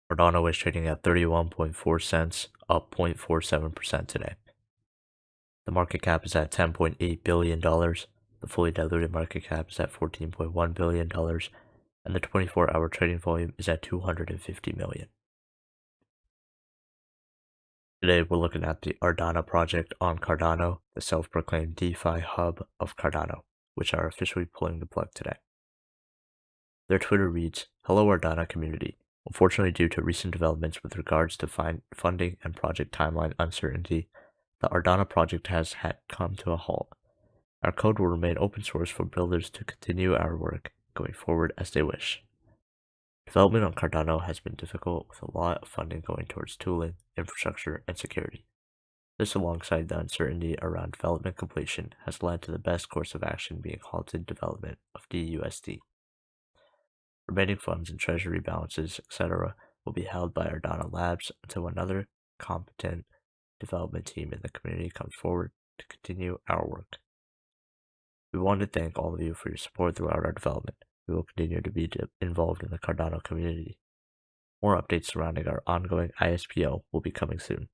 Cardano is trading at 31.4 cents, up 0.47% today. The market cap is at $10.8 billion. The fully diluted market cap is at $14.1 billion, and the 24-hour trading volume is at 250 million. Today, we're looking at the Ardana project on Cardano, the self-proclaimed DeFi hub of Cardano, which are officially pulling the plug today. Their Twitter reads, "Hello Ardana community. Unfortunately, due to recent developments with regards to funding and project timeline uncertainty, the Ardana project has had come to a halt. Our code will remain open source for builders to continue our work going forward as they wish. Development on Cardano has been difficult with a lot of funding going towards tooling, infrastructure, and security. This, alongside the uncertainty around development completion, has led to the best course of action being halted development of DUSD. Remaining funds and treasury balances, etc., will be held by Ardana Labs until another competent development team in the community comes forward to continue our work. We want to thank all of you for your support throughout our development. We will continue to be involved in the Cardano community. More updates surrounding our ongoing ISPO will be coming soon.